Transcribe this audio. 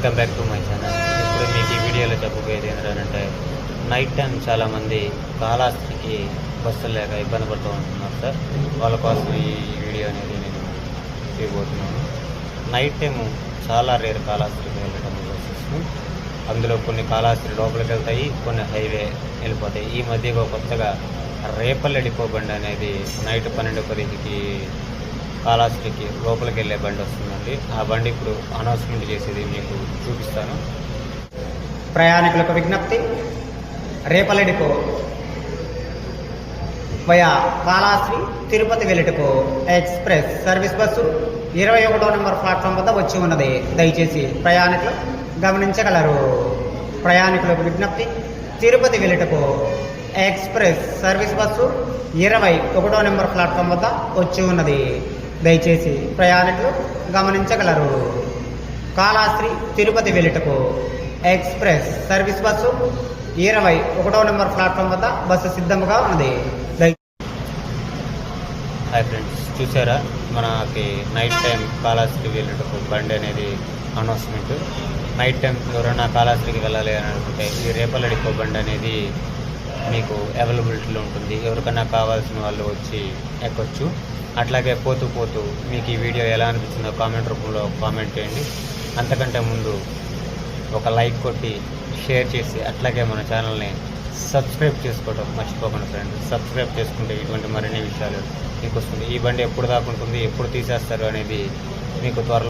Welcome back to my channel. ఇప్పుడు మీకు ఈ వీడియోలో చెప్పబోయేది ఏంటంటే నైట్ టైం చాలామంది కాళహస్తికి బస్సులు లేక ఇబ్బంది పడుతూ ఉంటున్నారు సార్. వాళ్ళ కోసం ఈ వీడియో అనేది నేను చేయబోతున్నాను. నైట్ టైము చాలా రేర్ కాళహస్తికి వెళ్ళడం బస్సెస్. అందులో కొన్ని కాళహస్తి లోపలికి వెళ్తాయి, కొన్ని హైవే వెళ్ళిపోతాయి. ఈ మధ్య కొత్తగా రేపల్లె డిపో బండి అనేది నైట్ 12:10కి కాళహస్తికి లోపలికి వెళ్ళే బండి వస్తుందండి. ఆ బండి ఇప్పుడు అనౌన్స్మెంట్ చేసేది మీకు చూపిస్తాను. ప్రయాణికులకు విజ్ఞప్తి, రేపల్లె డిపో వయా కాళహస్తి తిరుపతి వెళ్ళుటకు ఎక్స్ప్రెస్ సర్వీస్ బస్సు 21వ నెంబర్ ప్లాట్ఫామ్ వద్ద వచ్చి ఉన్నది. దయచేసి ప్రయాణికులు గమనించగలరు. ప్రయాణికులకు విజ్ఞప్తి, తిరుపతి వెళ్ళుటకు ఎక్స్ప్రెస్ సర్వీస్ బస్సు 21వ నెంబర్ ప్లాట్ఫామ్ వద్ద వచ్చి ఉన్నది. దయచేసి ప్రయాణికులు గమనించగలరు. కాళహస్తి తిరుపతి వెళ్ళుటకు ఎక్స్ప్రెస్ సర్వీస్ బస్సు 21వ నెంబర్ ప్లాట్ఫామ్ వద్ద బస్సు సిద్ధంగా ఉన్నది. హాయ్ ఫ్రెండ్స్, చూసారా మనకి నైట్ టైం కాళహస్తికి వెళ్ళేటప్పుడు బండి అనేది అనౌన్స్మెంట్. నైట్ టైం ఎవరైనా కాళహస్తికి వెళ్ళాలి అని అనుకుంటే ఈ రేపల్లె డిపో బండి అనేది మీకు అవైలబిలిటీలో ఉంటుంది. ఎవరికైనా కావాల్సిన వాళ్ళు వచ్చి ఎక్కొచ్చు. అట్లాగే పోతూ పోతూ మీకు ఈ వీడియో ఎలా అనిపించిందో కామెంట్ రూపంలో కామెంట్ చేయండి. అంతకంటే ముందు ఒక లైక్ కొట్టి షేర్ చేసి అట్లాగే మన ఛానల్ని సబ్స్క్రైబ్ చేసుకోవడం మర్చిపోకండి ఫ్రెండ్స్. సబ్స్క్రైబ్ చేసుకుంటే ఇటువంటి మరిన్ని విషయాలు మీకు వస్తుంది. ఈ బండి ఎప్పుడు దాకా ఉంటుంది, ఎప్పుడు తీసేస్తారు అనేది మీకు త్వరలో